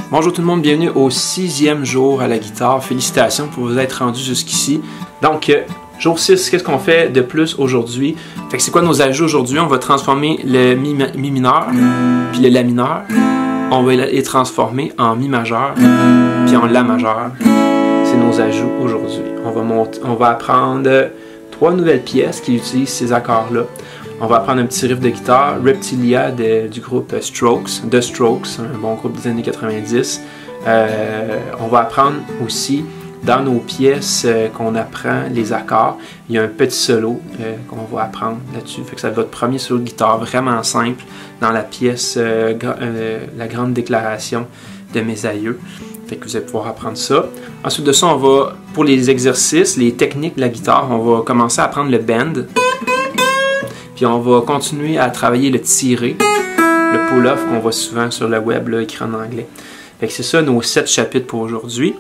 Bonjour tout le monde, bienvenue au 6e jour à la guitare. Félicitations pour vous être rendu jusqu'ici. Donc, jour 6, qu'est-ce qu'on fait de plus aujourd'hui? Fait que c'est quoi nos ajouts aujourd'hui? On va transformer le mi mineur, puis le la mineur. On va les transformer en mi majeur, puis en la majeur. C'est nos ajouts aujourd'hui. On va apprendre 3 nouvelles pièces qui utilisent ces accords-là. On va apprendre un petit riff de guitare, Reptilia du groupe Strokes, The Strokes, un bon groupe des années 90. On va apprendre aussi, dans nos pièces qu'on apprend les accords, il y a un petit solo qu'on va apprendre là-dessus. Fait que ça va être votre premier solo de guitare, vraiment simple, dans la pièce La Grande Déclaration de mes aïeux. Fait que vous allez pouvoir apprendre ça. Ensuite de ça, on va, pour les exercices, les techniques de la guitare, on va commencer à apprendre le bend. Puis on va continuer à travailler le tiré, le pull-off qu'on voit souvent sur le web, là, écrit en anglais. Fait que c'est ça nos 7 chapitres pour aujourd'hui,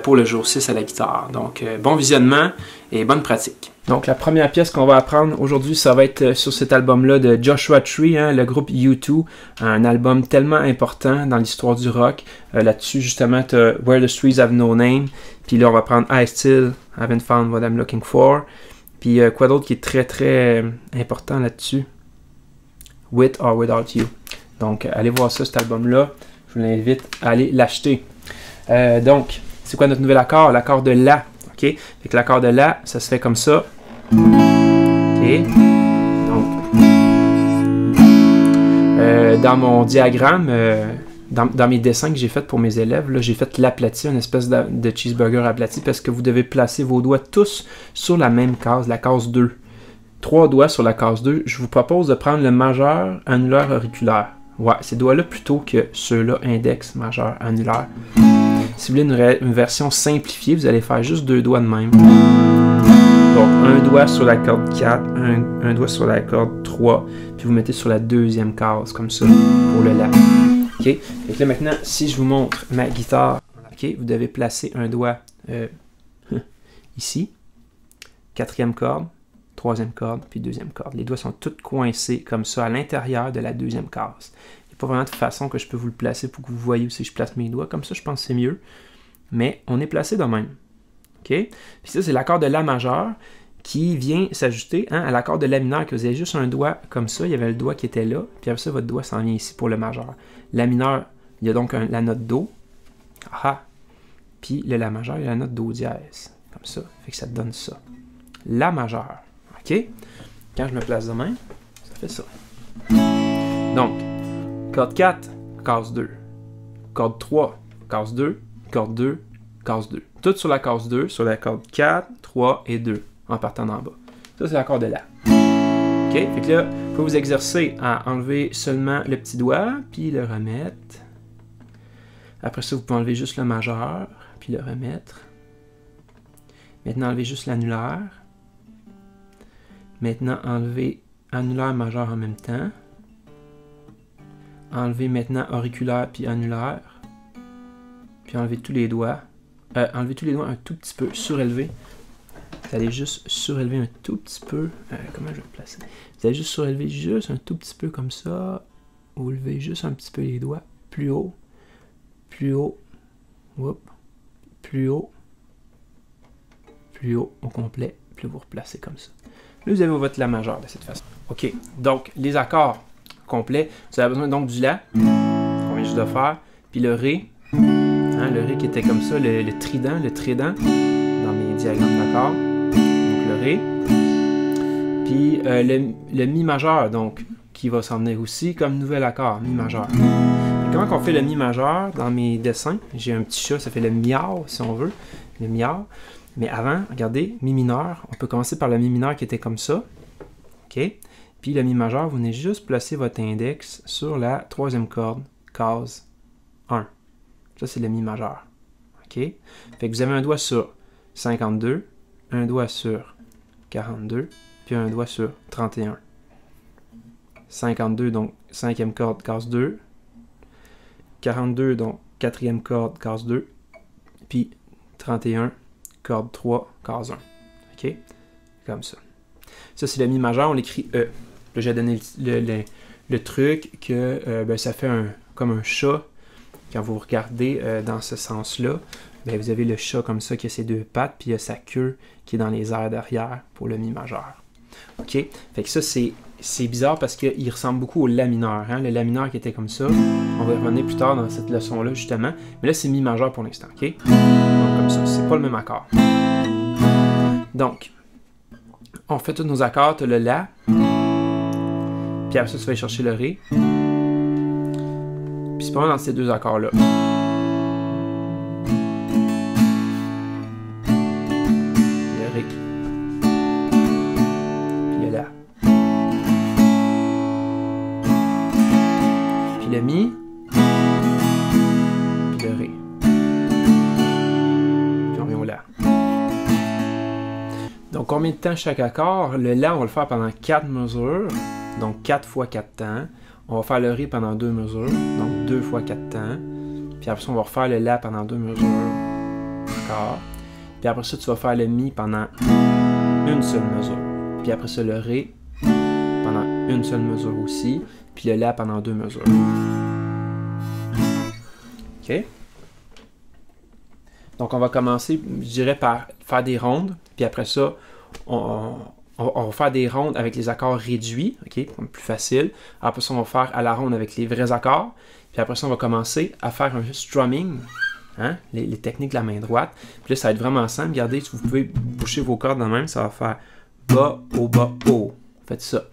pour le jour 6 à la guitare. Donc bon visionnement et bonne pratique. Donc la première pièce qu'on va apprendre aujourd'hui, ça va être sur cet album-là de Joshua Tree, hein, le groupe U2, un album tellement important dans l'histoire du rock. Là-dessus, justement, tu as Where the Streets Have No Name, puis là on va prendre I Still Haven't Found What I'm Looking For. Puis quoi d'autre qui est très très important là-dessus? With or Without You. Donc allez voir ça, cet album-là. Je vous l'invite à aller l'acheter. Donc, c'est quoi notre nouvel accord? L'accord de La. OK? Fait que l'accord de La, ça se fait comme ça. OK? Donc, dans mon diagramme, dans mes dessins que j'ai fait pour mes élèves, j'ai fait l'aplati, une espèce de cheeseburger aplati, parce que vous devez placer vos doigts tous sur la même case, la case 2. 3 doigts sur la case 2. Je vous propose de prendre le majeur, annulaire, auriculaire. Ouais, ces doigts-là plutôt que ceux-là, index, majeur, annulaire. Si vous voulez une version simplifiée, vous allez faire juste 2 doigts de même. Donc, un doigt sur la corde 4, un doigt sur la corde 3, puis vous mettez sur la deuxième case, comme ça, pour le La. OK? Et là, maintenant, si je vous montre ma guitare, OK, vous devez placer un doigt ici, 4e corde, 3e corde, puis 2e corde. Les doigts sont tous coincés comme ça à l'intérieur de la 2e case. Il n'y a pas vraiment de façon que je peux vous le placer pour que vous voyez où je place mes doigts. Comme ça, je pense que c'est mieux. Mais on est placé de même. OK? Puis ça, c'est l'accord de La majeur qui vient s'ajouter à l'accord de La mineur, que vous avez juste un doigt comme ça. Il y avait le doigt qui était là. Puis après ça, votre doigt s'en vient ici pour le majeur. La mineur, il y a donc la note Do. Ah! Puis le La majeur, il y a la note Do dièse. Comme ça. Fait que ça te donne ça. La majeur. OK? Quand je me place de même, ça fait ça. Donc, corde 4, case 2. Corde 3, case 2. Corde 2, case 2. Tout sur la case 2, sur la corde 4, 3 et 2, en partant d'en bas. Ça, c'est l'accord de La. OK? Fait que là, il faut vous exercer à enlever seulement le petit doigt, puis le remettre. Après ça, vous pouvez enlever juste le majeur, puis le remettre. Maintenant, enlever juste l'annulaire. Maintenant, enlever annulaire, majeur en même temps. Enlever maintenant auriculaire puis annulaire. Puis enlever tous les doigts. Enlever tous les doigts un tout petit peu, surélever. Vous allez juste surélever un tout petit peu. Comment je vais le placer? Vous allez juste surélever juste un tout petit peu comme ça. Vous levez juste un petit peu les doigts. Plus haut. Plus haut. Oups. Plus haut. Plus haut au complet. Puis vous replacez comme ça. Là, vous avez votre La majeur de cette façon. OK. Donc, les accords complets. Vous avez besoin donc du La. On vient juste de faire. Puis le Ré. Hein, le Ré qui était comme ça. Le trident. Dans mes diagrammes d'accords. Donc, le Ré. Puis le Mi majeur. Donc, qui va s'en venir aussi comme nouvel accord. Mi majeur. Et comment on fait le Mi majeur dans mes dessins? J'ai un petit chat. Ça fait le miau, si on veut. Le miau. Mais avant, regardez, Mi mineur, on peut commencer par le Mi mineur qui était comme ça. OK? Puis le Mi majeur, vous venez juste placer votre index sur la 3e corde, case 1. Ça, c'est le Mi majeur. OK? Fait que vous avez un doigt sur 52, un doigt sur 42, puis un doigt sur 31. 52, donc 5e corde, case 2. 42, donc 4e corde, case 2. Puis 31, corde 3, case 1. OK? Comme ça. Ça, c'est le Mi majeur, on l'écrit E. Là, j'ai donné le truc que ça fait comme un chat quand vous regardez dans ce sens-là, ben, vous avez le chat comme ça qui a ses deux pattes, puis il a sa queue qui est dans les airs derrière pour le mi majeur. OK? Fait que ça, c'est bizarre parce qu'il ressemble beaucoup au la mineur. Hein? Le la mineur qui était comme ça. On va y revenir plus tard dans cette leçon-là, justement. Mais là, c'est mi majeur pour l'instant. OK? Donc, comme ça. C'est pas le même accord. Donc, on fait tous nos accords. Tu as le la. Puis après ça, tu vas aller chercher le ré. Puis c'est pas mal dans ces deux accords-là. Le ré. Puis le la. Puis le mi. Puis le ré. Puis on revient au la. Donc combien de temps chaque accord? Le la, on va le faire pendant 4 mesures. Donc 4 fois 4 temps. On va faire le ré pendant 2 mesures. Donc 2 fois 4 temps. Puis après ça, on va refaire le la pendant 2 mesures. Encore. Puis après ça, tu vas faire le mi pendant une seule mesure. Puis après ça, le ré pendant une seule mesure aussi. Puis le la pendant 2 mesures. OK? Donc on va commencer, je dirais, par faire des rondes. Puis après ça, on va faire des rondes avec les accords réduits, OK, plus facile. Après ça, on va faire à la ronde avec les vrais accords. Puis après ça, on va commencer à faire un strumming, hein, les techniques de la main droite. Puis là, ça va être vraiment simple. Regardez, vous pouvez boucher vos cordes de même. Ça va faire bas, haut, bas, haut. Faites ça.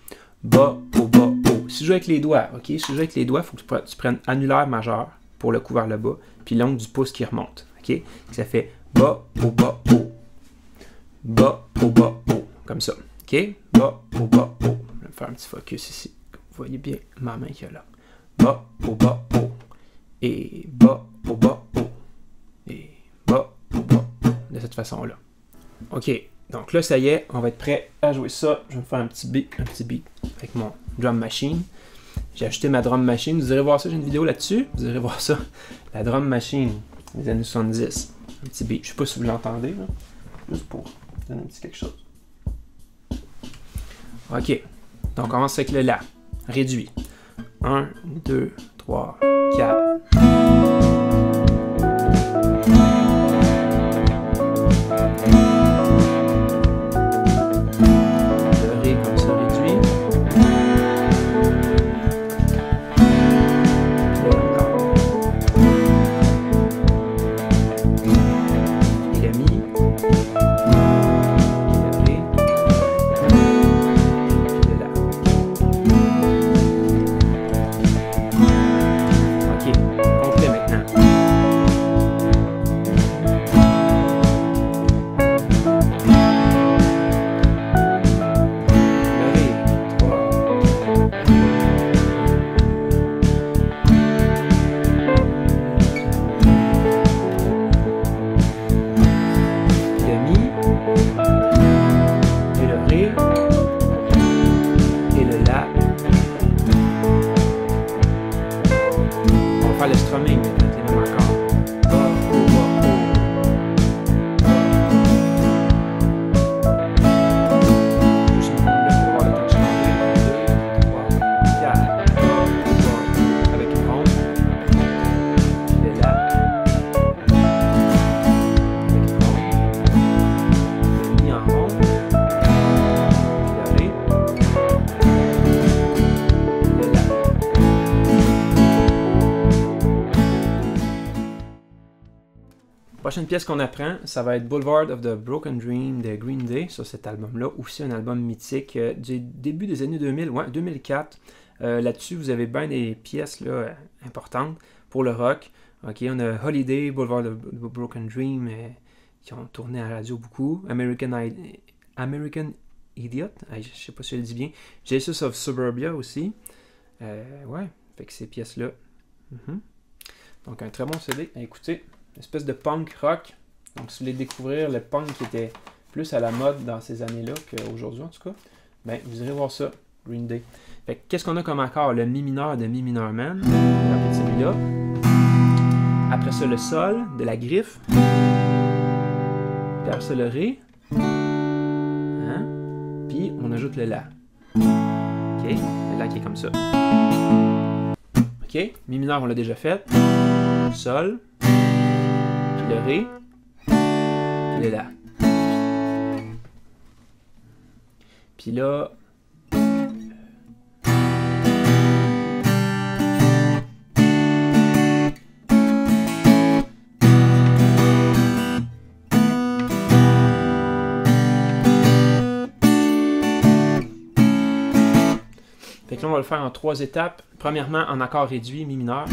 Bas, haut, bas, haut. Si je joue avec les doigts, OK, si je joue avec les doigts, il faut que tu prennes annulaire majeur pour le coup vers le bas, puis l'ongle du pouce qui remonte, OK. Ça fait bas, haut, bas, haut. Bas, haut, bas, haut. Comme ça. OK? Bas, haut, bas, haut. Je vais faire un petit focus ici. Vous voyez bien ma main qui est là. Bas, haut, bas, haut. Et bas, haut, bas, haut. Et bas, haut, bas, haut. De cette façon-là. OK. Donc là, ça y est, on va être prêt à jouer ça. Je vais me faire un petit beat avec mon drum machine. J'ai acheté ma drum machine. Vous irez voir ça, j'ai une vidéo là-dessus. Vous irez voir ça. La drum machine des années 70. Un petit beat. Je sais pas si vous l'entendez, là. Juste pour donner un petit quelque chose. OK. Donc, on commence avec le la. Réduit. 1, 2, 3, 4. Le ré comme ça réduit. Et le mi. Le strumming maintenant, c'est le même accord. Bas, haut, bas, haut. Juste là pour voir le temps que je fais. 2, 3, 4. Bas, haut, bas, avec une ronde. Le la. Avec une ronde. Le mi en ronde. Le ré. Le la. La prochaine pièce qu'on apprend, ça va être Boulevard of the Broken Dream de Green Day, sur cet album-là, aussi un album mythique du début des années 2000, ouais, 2004. Là-dessus, vous avez bien des pièces là, importantes pour le rock. Okay, on a Holiday, Boulevard of the Broken Dream, qui ont tourné à la radio beaucoup. American Idiot, je ne sais pas si je le dis bien. Jesus of Suburbia aussi. Ouais, fait que ces pièces-là. Donc un très bon CD à écouter. Une espèce de punk rock. Donc si vous voulez découvrir le punk qui était plus à la mode dans ces années-là qu'aujourd'hui en tout cas, ben vous irez voir ça, Green Day. Fait que qu'est-ce qu'on a comme accord? Le mi mineur de Mi Minor Man. On répète celui-là. Après ça, le sol de la griffe. Puis après ça, le ré. Hein? Puis on ajoute le la. OK? Le la qui est comme ça. OK? Mi mineur, on l'a déjà fait. Sol, puis le Ré, puis le La. Puis là, fait que là, on va le faire en 3 étapes. Premièrement, en accord réduit, Mi mineur,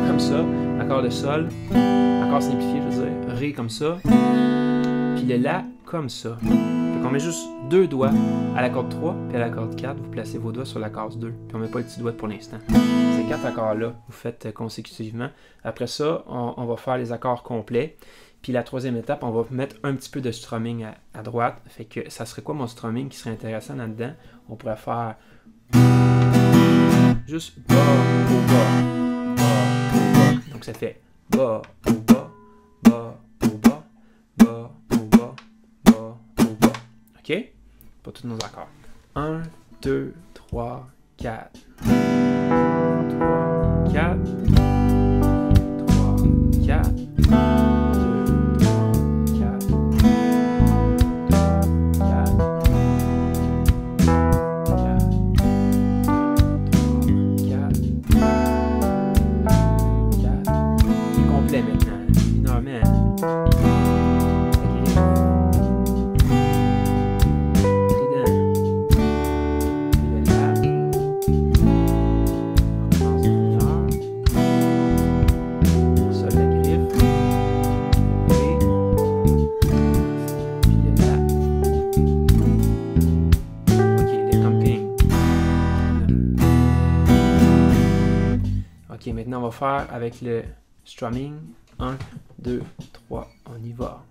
comme ça, accord de Sol, accord simplifié, je veux dire, Ré comme ça, puis le La comme ça. Fait qu'on met juste 2 doigts à la corde 3 puis à la corde 4, vous placez vos doigts sur la case 2, puis on met pas le petit doigt pour l'instant. Ces 4 accords-là, vous faites consécutivement. Après ça, on va faire les accords complets. Puis la 3e étape, on va mettre un petit peu de strumming à droite. Fait que ça serait quoi mon strumming qui serait intéressant là-dedans? On pourrait faire juste bas, au bas, bas, au bas. Donc ça fait bas, au bas, bas, au bas, bas, au bas, bas, au bas. OK? Pas tous nos accords. 1, 2, 3, 4. 3, 4. 3, 4. 2, 3, 4. 4. Complet maintenant. Énormément. Ok, maintenant on va faire avec le strumming. 1, 2, 3, on y va.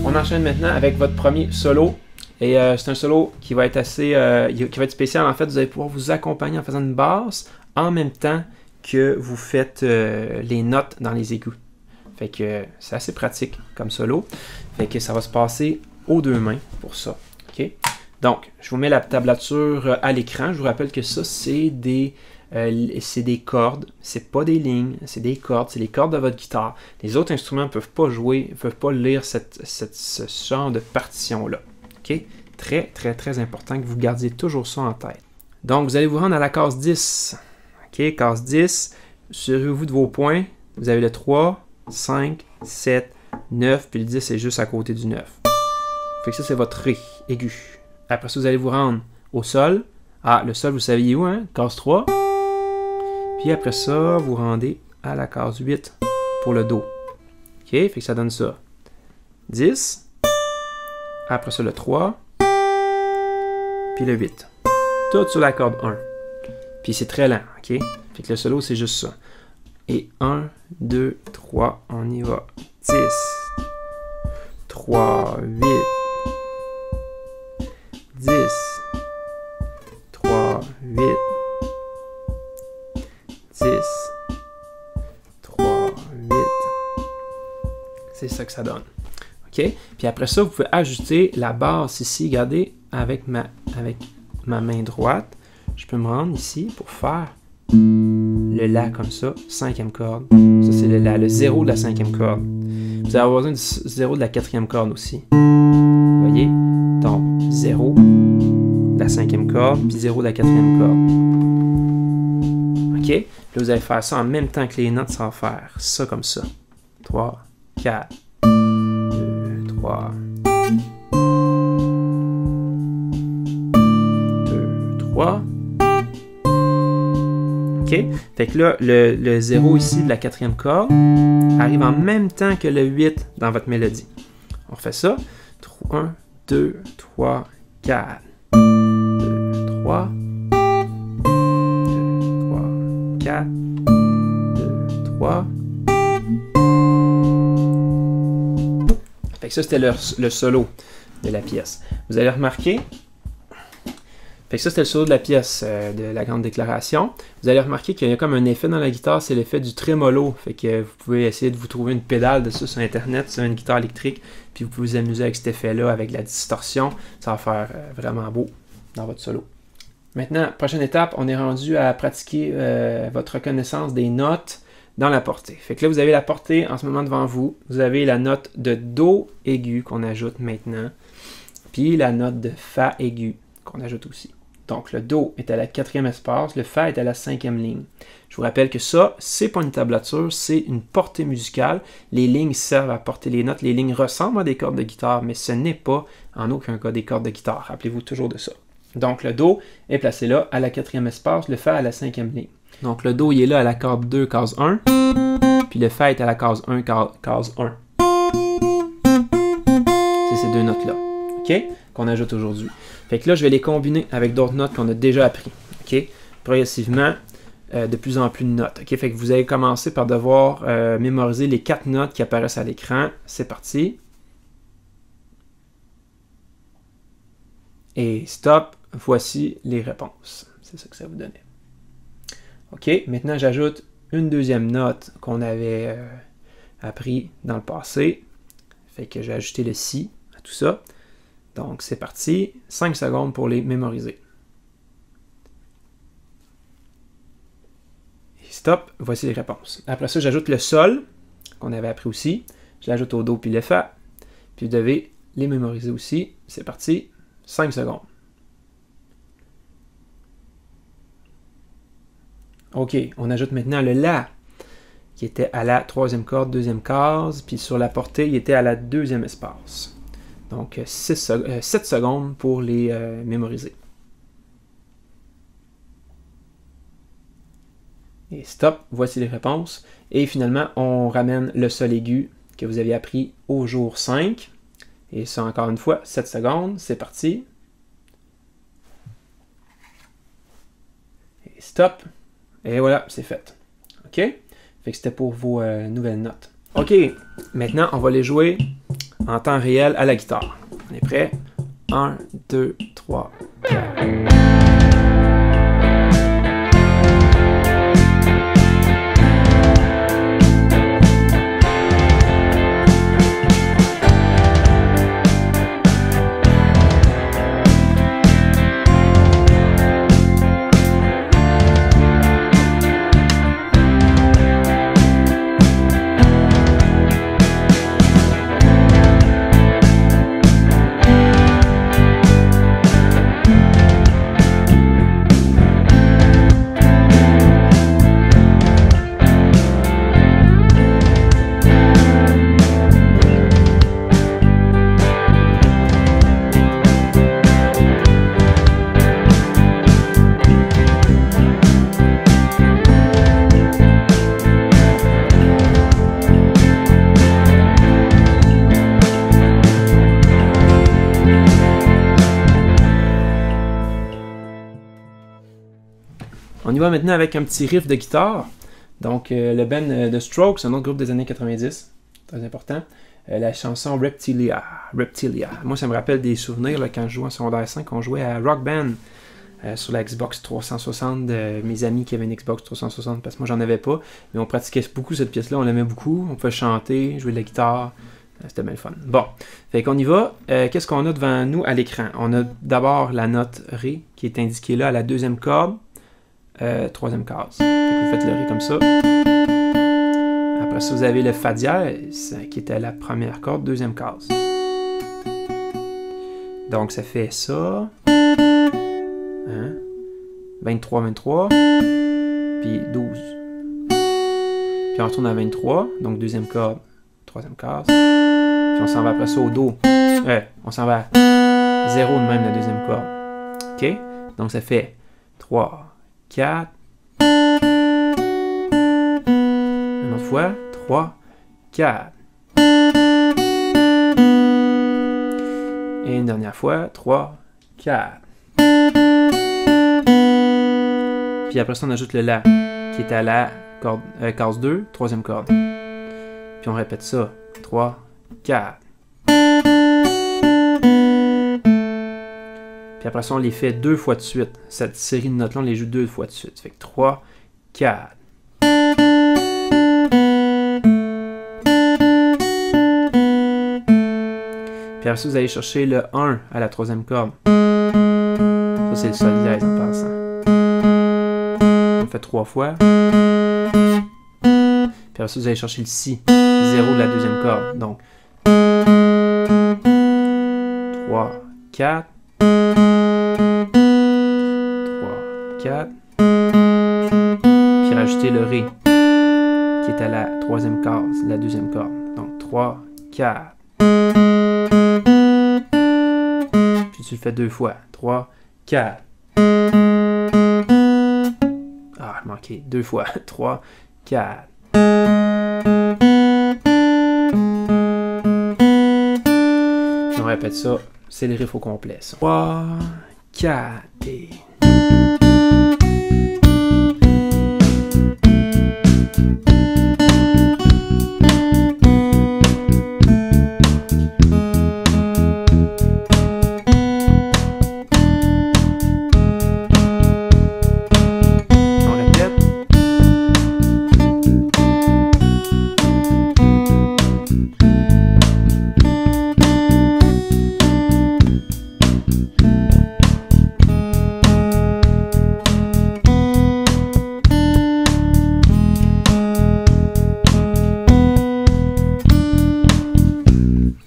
On enchaîne maintenant avec votre premier solo. Et c'est un solo qui va être assez qui va être spécial. En fait, vous allez pouvoir vous accompagner en faisant une basse en même temps que vous faites les notes dans les aigus. Fait que c'est assez pratique comme solo. Fait que ça va se passer aux 2 mains pour ça. OK? Donc, je vous mets la tablature à l'écran. Je vous rappelle que ça, c'est des cordes. C'est pas des lignes, c'est des cordes. C'est les cordes de votre guitare. Les autres instruments ne peuvent pas jouer, ne peuvent pas lire ce genre de partition-là. Okay? Très, très, très important que vous gardiez toujours ça en tête. Donc, vous allez vous rendre à la case 10. OK, case 10. Servez-vous de vos points. Vous avez le 3, 5, 7, 9, puis le 10 est juste à côté du 9. Fait que ça, c'est votre Ré aigu. Après ça, vous allez vous rendre au Sol. Ah, le Sol, vous saviez où, hein? Case 3. Puis après ça, vous rendez à la case 8 pour le Do. OK, fait que ça donne ça. 10. Après ça, le 3, puis le 8. Tout sur la corde 1. Puis c'est très lent, OK? Fait que le solo, c'est juste ça. Et 1, 2, 3, on y va. 10, 3, 8, 10, 3, 8, 10, 3, 8. C'est ça que ça donne. OK? Puis après ça, vous pouvez ajuster la basse ici. Regardez, avec ma main droite, je peux me rendre ici pour faire le La comme ça, 5e corde. Ça, c'est le La, le 0 de la 5e corde. Vous allez avoir besoin du 0 de la 4e corde aussi. Vous voyez? Donc, 0 de la 5e corde, puis 0 de la 4e corde. OK? Puis là, vous allez faire ça en même temps que les notes sans faire. Ça comme ça. 3, 4. 3, 2, 3. OK? Fait que là, le 0 ici de la 4e corde arrive en même temps que le 8 dans votre mélodie. On refait ça. 1, 2, 3, 4. 2, 3. 2, 3, 4. 2, 3. Fait que ça, c'était le solo de la pièce. Vous allez remarquer Fait que ça, c'était le solo de la pièce de la grande déclaration. Vous allez remarquer qu'il y a comme un effet dans la guitare, c'est l'effet du trémolo. Fait que vous pouvez essayer de vous trouver une pédale de ça sur Internet, sur une guitare électrique, puis vous pouvez vous amuser avec cet effet-là, avec la distorsion. Ça va faire vraiment beau dans votre solo. Maintenant, prochaine étape, on est rendu à pratiquer votre reconnaissance des notes dans la portée. Fait que là, vous avez la portée en ce moment devant vous. Vous avez la note de Do aigu qu'on ajoute maintenant, puis la note de Fa aigu qu'on ajoute aussi. Donc, le Do est à la 4e espace, le Fa est à la 5e ligne. Je vous rappelle que ça, c'est pas une tablature, c'est une portée musicale. Les lignes servent à porter les notes. Les lignes ressemblent à des cordes de guitare, mais ce n'est pas en aucun cas des cordes de guitare. Rappelez-vous toujours de ça. Donc, le Do est placé là, à la 4e espace, le Fa à la 5e ligne. Donc, le Do, il est là à la corde 2, case 1, puis le Fa est à la case 1, case 1. C'est ces deux notes-là, OK, qu'on ajoute aujourd'hui. Fait que là, je vais les combiner avec d'autres notes qu'on a déjà appris, OK, progressivement, de plus en plus de notes, OK. Fait que vous allez commencer par devoir mémoriser les 4 notes qui apparaissent à l'écran. C'est parti. Et stop, voici les réponses. C'est ça que ça vous donnait. OK, maintenant j'ajoute une deuxième note qu'on avait appris dans le passé. Fait que j'ai ajouté le Si à tout ça. Donc c'est parti, 5 secondes pour les mémoriser. Et stop, voici les réponses. Après ça, j'ajoute le Sol, qu'on avait appris aussi. Je l'ajoute au Do puis le Fa. Puis vous devez les mémoriser aussi. C'est parti, 5 secondes. OK, on ajoute maintenant le La, qui était à la 3e corde, 2e case, puis sur la portée, il était à la 2e espace. Donc 7 secondes pour les mémoriser. Et stop, voici les réponses. Et finalement, on ramène le Sol aigu que vous aviez appris au jour 5. Et ça, encore une fois, 7 secondes, c'est parti. Et stop. Et voilà, c'est fait. OK? Fait que c'était pour vos nouvelles notes. OK, maintenant, on va les jouer en temps réel à la guitare. On est prêt? 1, 2, 3, 4. On y va maintenant avec un petit riff de guitare. Donc, le band The Strokes, un autre groupe des années 90, très important. La chanson Reptilia. Reptilia. Moi, ça me rappelle des souvenirs là, quand je jouais en secondaire 5, on jouait à Rock Band sur la Xbox 360 de mes amis qui avaient une Xbox 360, parce que moi, j'en avais pas. Mais on pratiquait beaucoup cette pièce-là, on l'aimait beaucoup. On pouvait chanter, jouer de la guitare. C'était bien le fun. Bon, fait qu'on y va. Qu'est-ce qu'on a devant nous à l'écran? On a d'abord la note Ré qui est indiquée là à la 2e corde. 3e case. Fait que vous faites le Ré comme ça. Après ça, vous avez le Fa dièse qui était à la 1re corde, 2e case. Donc ça fait ça. Hein? 23, 23. Puis 12. Puis on retourne à 23. Donc 2e corde, 3e case. Puis on s'en va après ça au Do. On s'en va à 0 de même la 2e corde. OK? Donc ça fait 3. 4. Une autre fois. 3, 4. Et une dernière fois. 3, 4. Puis après ça, on ajoute le La, qui est à la corde, case 2, 3e corde. Puis on répète ça. 3, 4. Puis Puis après ça, on les fait 2 fois de suite. Cette série de notes-là, on les joue 2 fois de suite. Fait que 3, 4. Puis après ça, vous allez chercher le 1 à la 3e corde. Ça, c'est le sol dièse en passant. On fait 3 fois. Puis après ça, vous allez chercher le si. 0 de la 2e corde. Donc, 3, 4. 3, 4. Puis rajouter le ré, qui est à la 3e corde, la 2e corde. Donc, 3, 4. Puis tu le fais 2 fois. 3, 4. Ah, il manquait 2 fois. 3, 4. Puis on répète ça. C'est le riff au complet. 3, 4 et...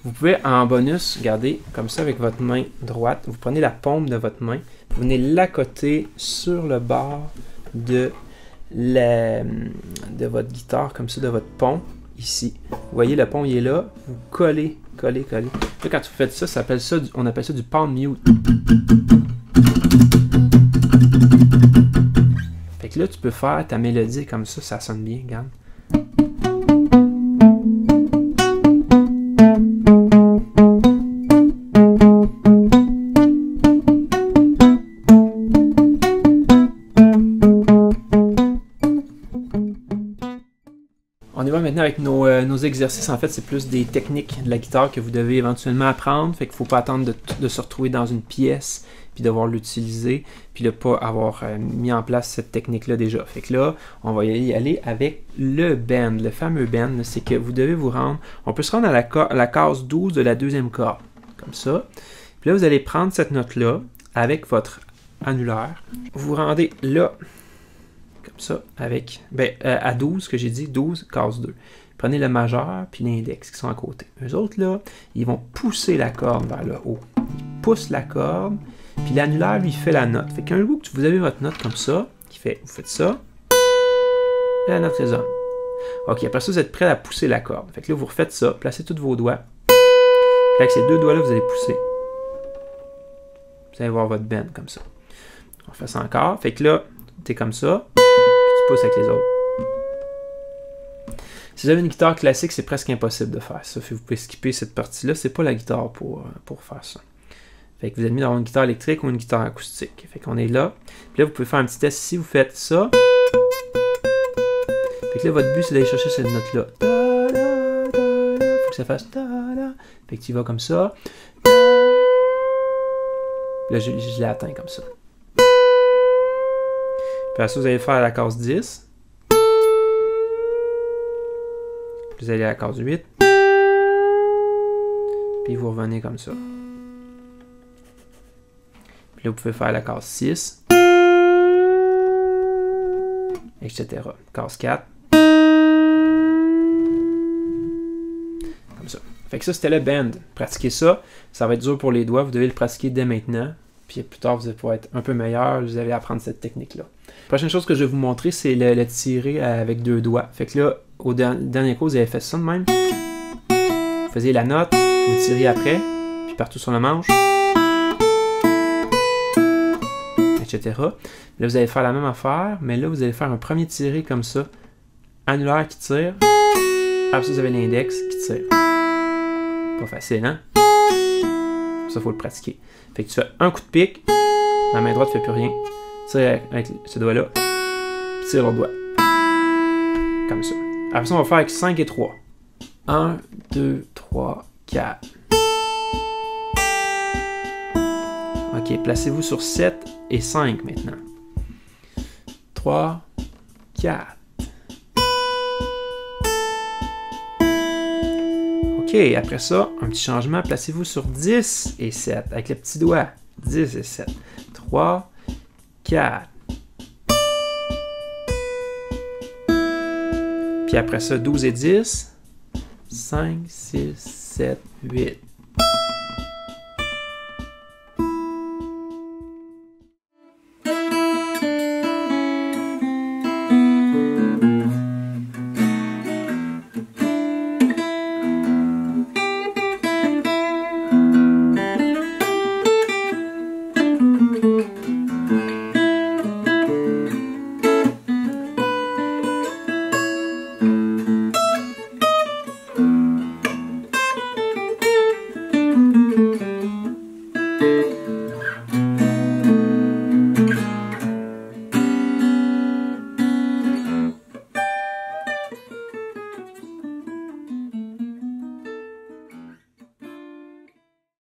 Vous pouvez en bonus, regardez, comme ça avec votre main droite, vous prenez la paume de votre main, vous venez l'accoter sur le bord de votre guitare, comme ça, de votre pont, ici. Vous voyez, le pont, il est là, vous collez. Là, quand vous faites ça, on appelle ça du palm mute. Fait que là, tu peux faire ta mélodie comme ça sonne bien, regarde. On y va maintenant avec nos exercices. En fait, c'est plus des techniques de la guitare que vous devez éventuellement apprendre. Fait qu'il ne faut pas attendre de se retrouver dans une pièce puis devoir l'utiliser puis de ne pas avoir mis en place cette technique-là déjà. Fait que là, on va y aller avec le bend. Le fameux bend, c'est que vous devez vous rendre... On peut se rendre à la case 12 de la 2e corde. Comme ça. Puis là, vous allez prendre cette note-là avec votre annulaire. Vous vous rendez là. Comme ça, avec, à 12, que j'ai dit, 12, case 2. Prenez le majeur puis l'index qui sont à côté. Eux autres, là, ils vont pousser la corde vers le haut. Ils poussent la corde, puis l'annulaire, lui, fait la note. Fait qu'un coup que vous avez votre note comme ça, vous faites ça, et la note résonne. OK, après ça, vous êtes prêt à pousser la corde. Fait que là, vous refaites ça, placez tous vos doigts. Puis avec ces 2 doigts-là, vous allez pousser. Vous allez voir votre bend comme ça. On fait ça encore. Fait que là, t'es comme ça. Avec les autres. Si vous avez une guitare classique, c'est presque impossible de faire ça. Vous pouvez skipper cette partie-là. C'est pas la guitare pour faire ça. Fait que vous êtes mis dans une guitare électrique ou une guitare acoustique. Fait qu'on est là. Puis là, vous pouvez faire un petit test ici. Vous faites ça. Fait que là, votre but, c'est d'aller chercher cette note-là. Faut que ça fasse. Fait que tu y vas comme ça. Là, je l'ai atteint comme ça. Puis après ça, vous allez faire la case 10. Vous allez à la case 8. Puis vous revenez comme ça. Puis là, vous pouvez faire la case 6. Etc. Case 4. Comme ça. Fait que ça, c'était le bend. Pratiquez ça. Ça va être dur pour les doigts. Vous devez le pratiquer dès maintenant. Puis plus tard, vous allez pouvoir être un peu meilleur. Vous allez apprendre cette technique-là. La prochaine chose que je vais vous montrer, c'est le tirer avec 2 doigts. Fait que là, au dernier cours, vous avez fait ça de même. Vous faisiez la note, vous tirez après, puis partout sur le manche, etc. Là, vous allez faire la même affaire, mais là, vous allez faire un premier tiré comme ça. Annulaire qui tire. Après ça, vous avez l'index qui tire. Pas facile, hein? Ça, il faut le pratiquer. Fait que tu fais un coup de pic, la main droite ne fait plus rien. Tire avec ce doigt-là, puis tire l'autre doigt. Comme ça. Après ça, on va faire avec 5 et 3. 1, 2, 3, 4. OK. Ok, placez-vous sur 7 et 5 maintenant. 3, 4. Ok, après ça, un petit changement, placez-vous sur 10 et 7 avec le petit doigt. 10 et 7. 3, 4. Puis après ça, 12 et 10. 5, 6, 7, 8.